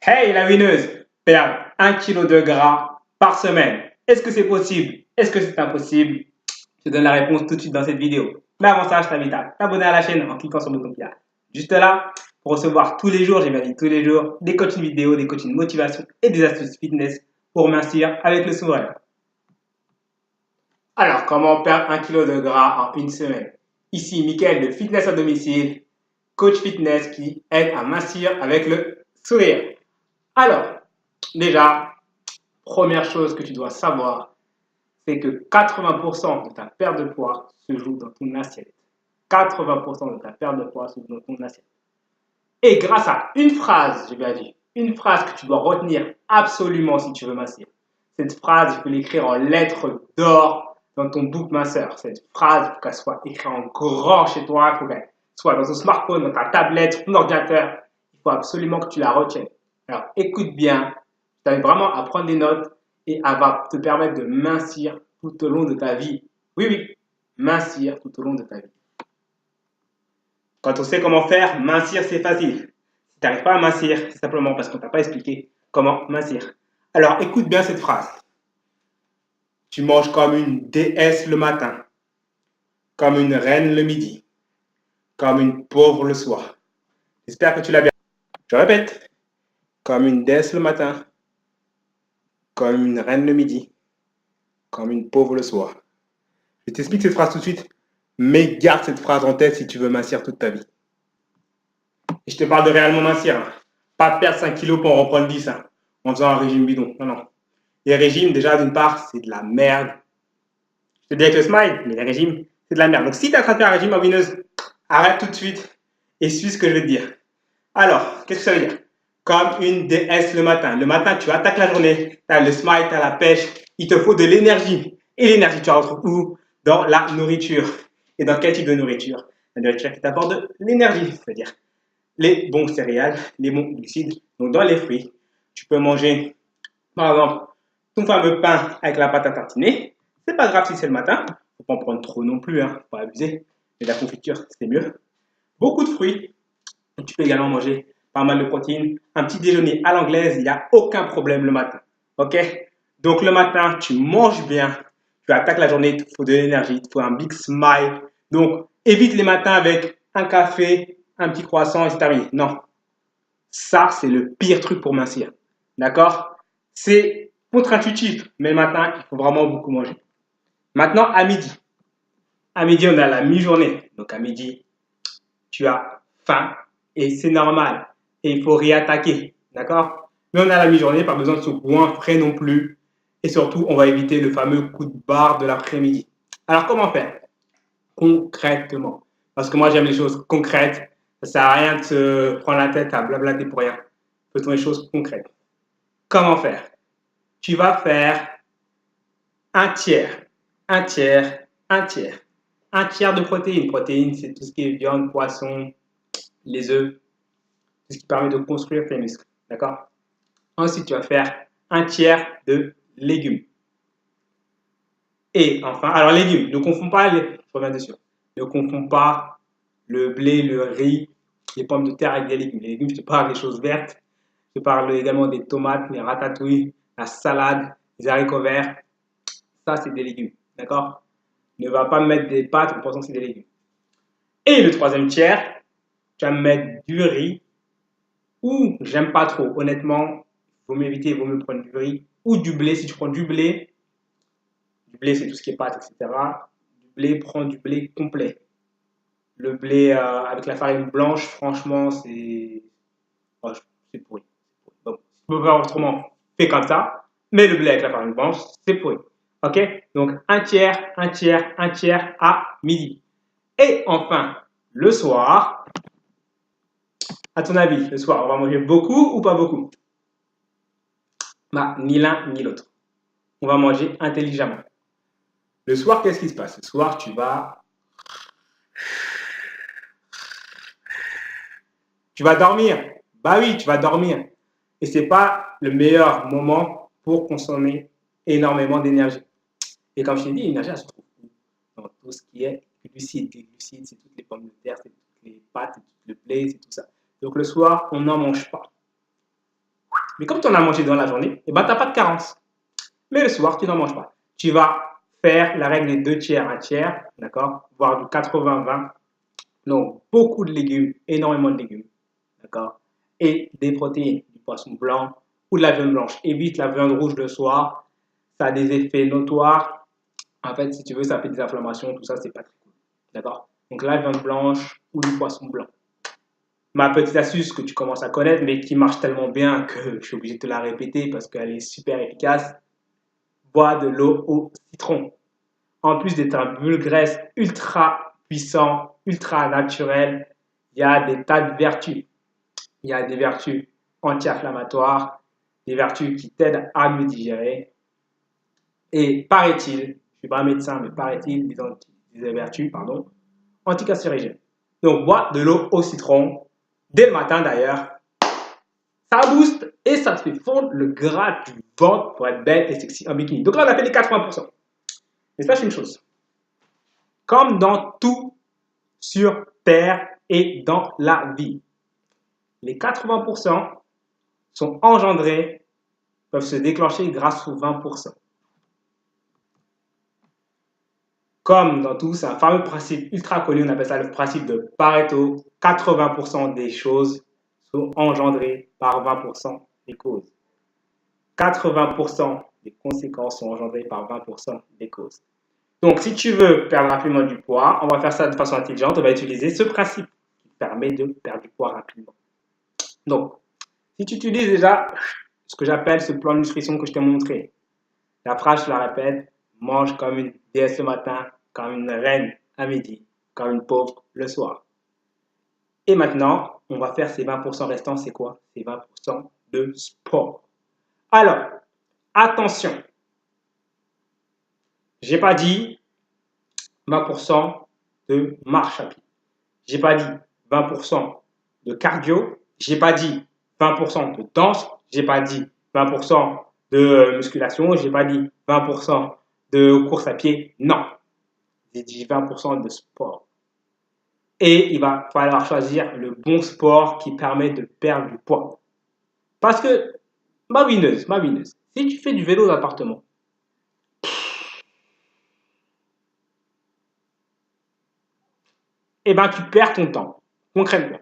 Hey la wineuse, perdre 1 kg de gras par semaine. Est-ce que c'est possible? Est-ce que c'est impossible? Je te donne la réponse tout de suite dans cette vidéo. Mais avant ça, je t'invite à t'abonner à la chaîne en cliquant sur le bouton qui est juste là pour recevoir tous les jours, j'ai bien dit tous les jours, des coachings vidéo, des coachings motivation et des astuces fitness pour mincir avec le sourire. Alors, comment perdre 1 kg de gras en une semaine? Ici, Mickaël de Fitness à domicile, coach fitness qui aide à mincir avec le sourire. Alors, déjà, première chose que tu dois savoir, c'est que 80% de ta perte de poids se joue dans ton assiette. 80% de ta perte de poids se joue dans ton assiette. Et grâce à une phrase, je vais dire, une phrase que tu dois retenir absolument si tu veux mincir. Cette phrase, il faut l'écrire en lettres d'or dans ton book minceur. Cette phrase, il faut qu'elle soit écrite en grand chez toi, il faut qu'elle soit dans ton smartphone, dans ta tablette, sur ton ordinateur. Il faut absolument que tu la retiennes. Alors, écoute bien, je t'invite vraiment à prendre des notes et elle va te permettre de mincir tout au long de ta vie. Oui, oui, mincir tout au long de ta vie. Quand on sait comment faire, mincir, c'est facile. Si tu n'arrives pas à mincir, c'est simplement parce qu'on ne t'a pas expliqué comment mincir. Alors, écoute bien cette phrase. Tu manges comme une déesse le matin, comme une reine le midi, comme une pauvre le soir. J'espère que tu l'as bien. Je répète, comme une déesse le matin, comme une reine le midi, comme une pauvre le soir. Je t'explique cette phrase tout de suite, mais garde cette phrase en tête si tu veux mincir toute ta vie. Et je te parle de réellement mincir, hein. Pas perdre 5 kilos pour en reprendre 10 hein, en faisant un régime bidon. Non, non. Les régimes, déjà, d'une part, c'est de la merde. Je te dis avec le smile, mais les régimes, c'est de la merde. Donc, si tu es en train de faire un régime wineuse, arrête tout de suite et suis ce que je vais te dire. Alors, qu'est-ce que ça veut dire? Comme une déesse le matin. Le matin, tu attaques la journée, tu as le smile, tu as la pêche, il te faut de l'énergie. Et l'énergie, tu la retrouves où? Dans la nourriture. Et dans quel type de nourriture? La nourriture qui t'apporte de l'énergie, c'est-à-dire les bons céréales, les bons glucides. Donc, dans les fruits, tu peux manger, par exemple, ton fameux pain avec la pâte à tartiner. C'est pas grave si c'est le matin. Faut pas en prendre trop non plus, hein, faut pas abuser. Mais la confiture, c'est mieux. Beaucoup de fruits. Tu peux également manger pas mal de protéines. Un petit déjeuner à l'anglaise, il n'y a aucun problème le matin. Ok? Donc le matin, tu manges bien. Tu attaques la journée, il te faut de l'énergie, il te faut un big smile. Donc évite les matins avec un café, un petit croissant et c'est terminé. Non. Ça, c'est le pire truc pour mincir. D'accord? C'est contre-intuitif, mais le matin, il faut vraiment beaucoup manger. Maintenant, à midi. À midi, on a la mi-journée. Donc à midi, tu as faim et c'est normal. Et il faut réattaquer. D'accord? Mais on a la mi-journée, pas besoin de se goinfrer non plus. Et surtout, on va éviter le fameux coup de barre de l'après-midi. Alors, comment faire? Concrètement. Parce que moi, j'aime les choses concrètes. Ça ne sert à rien de se prendre la tête à blablater pour rien. Faisons les choses concrètes. Comment faire? Tu vas faire un tiers, un tiers, un tiers. Un tiers de protéines. Protéines, c'est tout ce qui est viande, poisson, les œufs, tout ce qui permet de construire tes muscles. D'accord? Ensuite, tu vas faire un tiers de légumes. Et enfin, alors légumes, ne confonds pas les. Je reviens dessus. Ne confonds pas le blé, le riz, les pommes de terre avec des légumes. Les légumes, je te parle des choses vertes. Je te parle également des tomates, les ratatouilles, la salade, les haricots verts. Ça, c'est des légumes. D'accord? Ne va pas me mettre des pâtes en pensant que c'est des légumes. Et le troisième tiers, tu vas me mettre du riz ou j'aime pas trop. Honnêtement, il vaut m'éviter, il vaut mieux prendre du riz ou du blé. Si tu prends du blé c'est tout ce qui est pâtes, etc. Du blé, prends du blé complet. Le blé avec la farine blanche, franchement, oh, c'est pourri. Donc, si tu peux faire autrement, fais comme ça. Mais le blé avec la farine blanche, c'est pourri. Ok? Donc, un tiers, un tiers, un tiers à midi. Et enfin, le soir, à ton avis, le soir, on va manger beaucoup ou pas beaucoup? Bah, ni l'un ni l'autre. On va manger intelligemment. Le soir, qu'est-ce qui se passe? Le soir, tu vas dormir. Bah oui, tu vas dormir. Et ce n'est pas le meilleur moment pour consommer énormément d'énergie. Et comme je t'ai dit, l'énergie, elle se trouve dans tout ce qui est glucides. Les glucides, c'est toutes les pommes de terre, c'est toutes les pâtes, c'est tout le blé, c'est tout ça. Donc le soir, on n'en mange pas. Mais comme tu en as mangé dans la journée, tu n'as pas de carence. Mais le soir, tu n'en manges pas. Tu vas faire la règle des 2 tiers, 1 tiers, d'accord, voire du 80-20. Donc, beaucoup de légumes, énormément de légumes, d'accord, et des protéines, du poisson blanc ou de la viande blanche. Évite la viande rouge le soir, ça a des effets notoires. En fait, si tu veux, ça fait des inflammations, tout ça, c'est pas très cool, d'accord. Donc, la viande blanche ou du poisson blanc. Ma petite astuce que tu commences à connaître, mais qui marche tellement bien que je suis obligé de te la répéter parce qu'elle est super efficace. Bois de l'eau au citron. En plus d'être un bulle graisse ultra puissant, ultra naturel, il y a des tas de vertus. Il y a des vertus anti-inflammatoires, des vertus qui t'aident à mieux digérer. Et paraît-il, je ne suis pas un médecin, mais paraît-il, des vertus, anticancérigènes. Donc, bois de l'eau au citron, dès le matin d'ailleurs. Ça booste et ça te fait fondre le gras du ventre pour être belle et sexy en bikini. Donc là, on a fait les 80%. Mais sache une chose. Comme dans tout sur Terre et dans la vie, les 80% sont engendrés, peuvent se déclencher grâce aux 20%. Comme dans tout, c'est un fameux principe ultra connu, on appelle ça le principe de Pareto. 80% des choses sont engendrées par 20% des causes. 80% des conséquences sont engendrées par 20% des causes. Donc, si tu veux perdre rapidement du poids, on va faire ça de façon intelligente. On va utiliser ce principe qui permet de perdre du poids rapidement. Donc, si tu utilises déjà ce que j'appelle ce plan de nutrition que je t'ai montré, la phrase, je la répète, mange comme une déesse le matin, comme une reine à midi, comme une pauvre le soir. Et maintenant, on va faire ces 20% restants, c'est quoi? C'est 20% de sport. Alors, attention, j'ai pas dit 20% de marche à pied. J'ai pas dit 20% de cardio. J'ai pas dit 20% de danse. J'ai pas dit 20% de musculation. J'ai pas dit 20% de course à pied. Non. J'ai dit 20% de sport. Et il va falloir choisir le bon sport qui permet de perdre du poids. Parce que, ma wineuse, si tu fais du vélo d'appartement, eh ben, tu perds ton temps. Concrètement.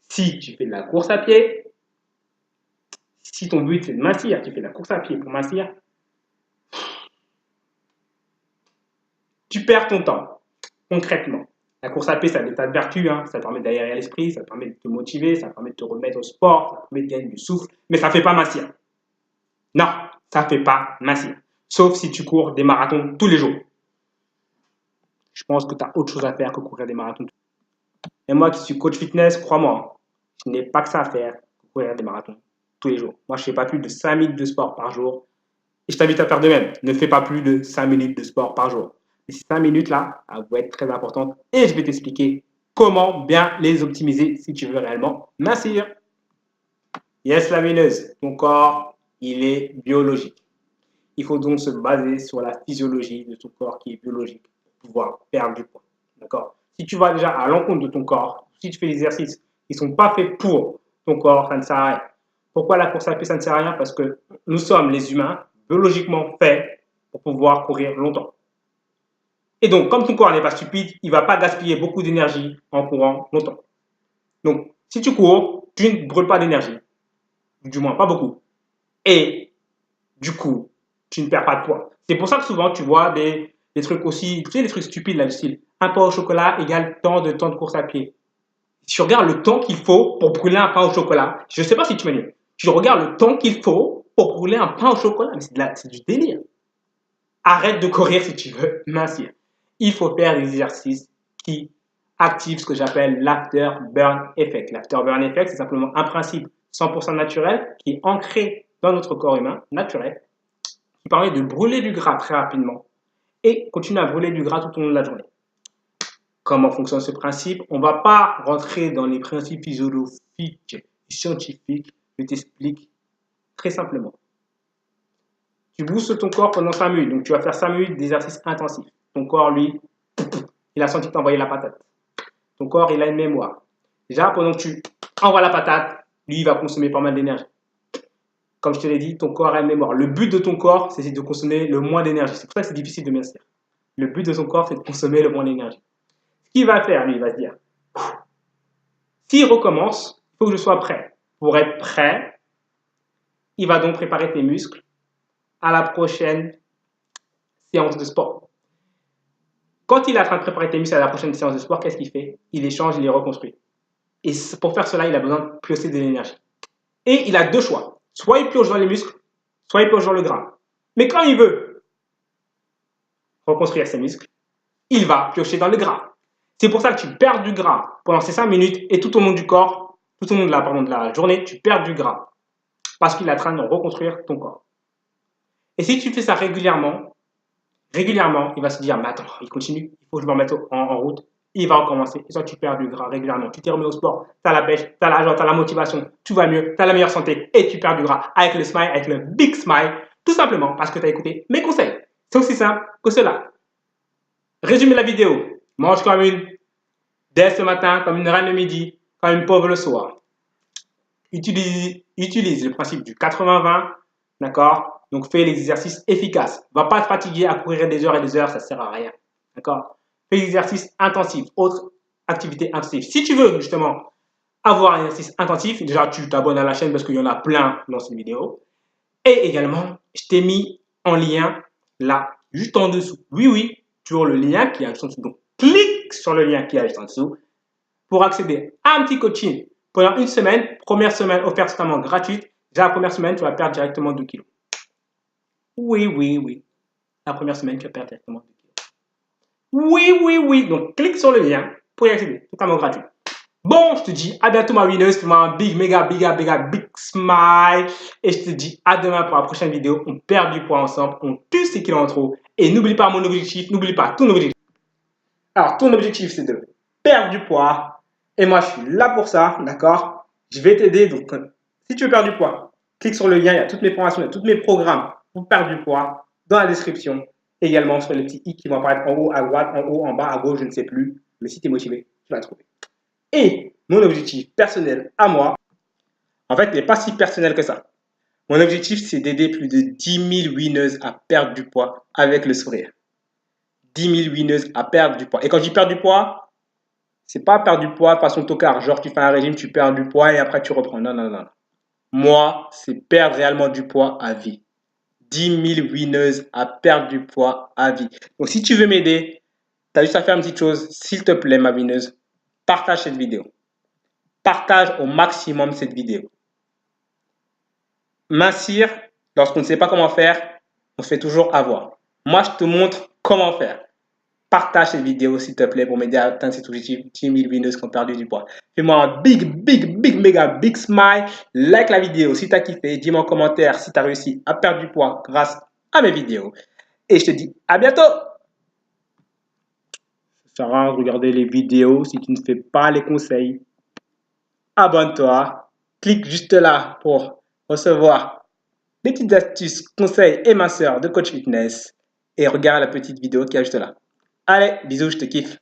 Si tu fais de la course à pied, si ton but c'est de mincir, tu fais de la course à pied pour mincir, tu perds ton temps. Concrètement. La course à pied, ça a des tas de vertus, hein. Ça permet d'aérer l'esprit, ça permet de te motiver, ça permet de te remettre au sport, ça permet de gagner du souffle, mais ça ne fait pas mincir. Non, ça ne fait pas mincir. Sauf si tu cours des marathons tous les jours. Je pense que tu as autre chose à faire que courir des marathons. Et moi qui suis coach fitness, crois-moi, je n'ai pas que ça à faire que courir des marathons tous les jours. Moi, je ne fais pas plus de 5 minutes de sport par jour. Et je t'invite à faire de même. Ne fais pas plus de 5 minutes de sport par jour. Et ces 5 minutes-là, elles vont être très importantes et je vais t'expliquer comment bien les optimiser si tu veux réellement mincir. Yes, la mineuse, ton corps, il est biologique. Il faut donc se baser sur la physiologie de ton corps qui est biologique pour pouvoir perdre du poids. D'accord? Si tu vas déjà à l'encontre de ton corps, si tu fais des exercices qui ne sont pas faits pour ton corps, ça ne sert à rien. Pourquoi la course à pied, ça ne sert à rien? Parce que nous sommes les humains biologiquement faits pour pouvoir courir longtemps. Et donc, comme ton corps n'est pas stupide, il ne va pas gaspiller beaucoup d'énergie en courant longtemps. Donc, si tu cours, tu ne brûles pas d'énergie. Du moins, pas beaucoup. Et du coup, tu ne perds pas de poids. C'est pour ça que souvent, tu vois des trucs aussi, tu sais, des trucs stupides là, du style un pain au chocolat égale tant de temps de course à pied. Si tu regardes le temps qu'il faut pour brûler un pain au chocolat, je ne sais pas si tu m'as dit, tu regardes le temps qu'il faut pour brûler un pain au chocolat, mais c'est du délire. Arrête de courir si tu veux mincir. Il faut faire des exercices qui activent ce que j'appelle l'afterburn effect. L'afterburn effect, c'est simplement un principe 100% naturel qui est ancré dans notre corps humain, naturel, qui permet de brûler du gras très rapidement et continuer à brûler du gras tout au long de la journée. Comment fonctionne ce principe? On ne va pas rentrer dans les principes physiologiques et scientifiques, je t'explique très simplement. Tu boostes ton corps pendant 5 minutes, donc tu vas faire 5 minutes d'exercice intensif. Ton corps, lui, il a senti que tu as envoyé la patate. Ton corps, il a une mémoire. Déjà, pendant que tu envoies la patate, lui, il va consommer pas mal d'énergie. comme je te l'ai dit, ton corps a une mémoire. Le but de ton corps, c'est de consommer le moins d'énergie. C'est pour ça que c'est difficile de mincir. Le but de son corps, c'est de consommer le moins d'énergie. Ce qu'il va faire, lui, il va se dire, s'il recommence, il faut que je sois prêt. Pour être prêt, il va donc préparer tes muscles à la prochaine séance de sport. Quand il est en train de préparer tes muscles à la prochaine séance de sport, qu'est-ce qu'il fait? Il échange, il les reconstruit. Et pour faire cela, il a besoin de piocher de l'énergie. Et il a deux choix. Soit il pioche dans les muscles, soit il pioche dans le gras. Mais quand il veut reconstruire ses muscles, il va piocher dans le gras. C'est pour ça que tu perds du gras pendant ces 5 minutes et tout au long du corps, tout au long de la journée, tu perds du gras. Parce qu'il est en train de reconstruire ton corps. Et si tu fais ça régulièrement, il va se dire, mais attends, il continue, il faut que je me remette en route. Il va recommencer. Et toi, tu perds du gras régulièrement. Tu t'es remis au sport, tu as la pêche, tu as l'argent, tu as la motivation, tu vas mieux, tu as la meilleure santé et tu perds du gras avec le smile, avec le big smile, tout simplement parce que tu as écouté mes conseils. C'est aussi simple que cela. Résumé la vidéo. Mange comme une dès ce matin, comme une reine le midi, comme une pauvre le soir. Utilise le principe du 80-20, d'accord? Donc, fais l'exercice efficace. Va pas te fatiguer à courir des heures et des heures, ça sert à rien, d'accord? Fais l'exercice intensif, autre activité intensive. Si tu veux justement avoir un exercice intensif, déjà tu t'abonnes à la chaîne parce qu'il y en a plein dans cette vidéo. Et également, je t'ai mis en lien là, juste en dessous. Oui, toujours le lien qui est juste en dessous. Donc, clique sur le lien qui est juste en dessous pour accéder à un petit coaching pendant une semaine. Première semaine offerte totalement gratuite. Déjà la première semaine, tu vas perdre directement 2 kilos. Oui. La première semaine, tu vas perdre directement 2 kilos. Oui. Donc, clique sur le lien pour y accéder. Totalement gratuit. Bon, je te dis à bientôt ma winneuse. Tu m'as un big smile. Et je te dis à demain pour la prochaine vidéo. On perd du poids ensemble. On tue ces kilos en trop. Et n'oublie pas mon objectif. N'oublie pas ton objectif. Alors, ton objectif, c'est de perdre du poids. Et moi, je suis là pour ça. D'accord? Je vais t'aider. Donc, si tu veux perdre du poids, clique sur le lien. Il y a toutes mes formations, il y a tous mes programmes pour perdre du poids dans la description. Également sur les petits i qui vont apparaître en haut, à droite, en haut, en bas, à gauche, je ne sais plus. Mais si tu es motivé, tu vas le trouver. Et mon objectif personnel à moi, en fait, n'est pas si personnel que ça. Mon objectif, c'est d'aider plus de 10 000 winneuses à perdre du poids avec le sourire. 10 000 winneuses à perdre du poids. Et quand je dis perdre du poids, c'est pas perdre du poids façon tocard. Genre, tu fais un régime, tu perds du poids et après tu reprends. Non. Moi, c'est perdre réellement du poids à vie. 10 000 winneuses à perdre du poids à vie. Donc, si tu veux m'aider, tu as juste à faire une petite chose. S'il te plaît, ma winneuse, partage cette vidéo. Partage au maximum cette vidéo. Mincir, lorsqu'on ne sait pas comment faire, on se fait toujours avoir. Moi, je te montre comment faire. Partage cette vidéo, s'il te plaît, pour m'aider à atteindre cet objectif 10 000 winneuses qui ont perdu du poids. Fais-moi un big smile. Like la vidéo si tu as kiffé. Dis-moi en commentaire si tu as réussi à perdre du poids grâce à mes vidéos. Et je te dis à bientôt. Ça sert à rien de regarder les vidéos si tu ne fais pas les conseils. Abonne-toi. Clique juste là pour recevoir des petites astuces, conseils et minceurs de coach fitness. Et regarde la petite vidéo qui est juste là. Allez, bisous, je te kiffe.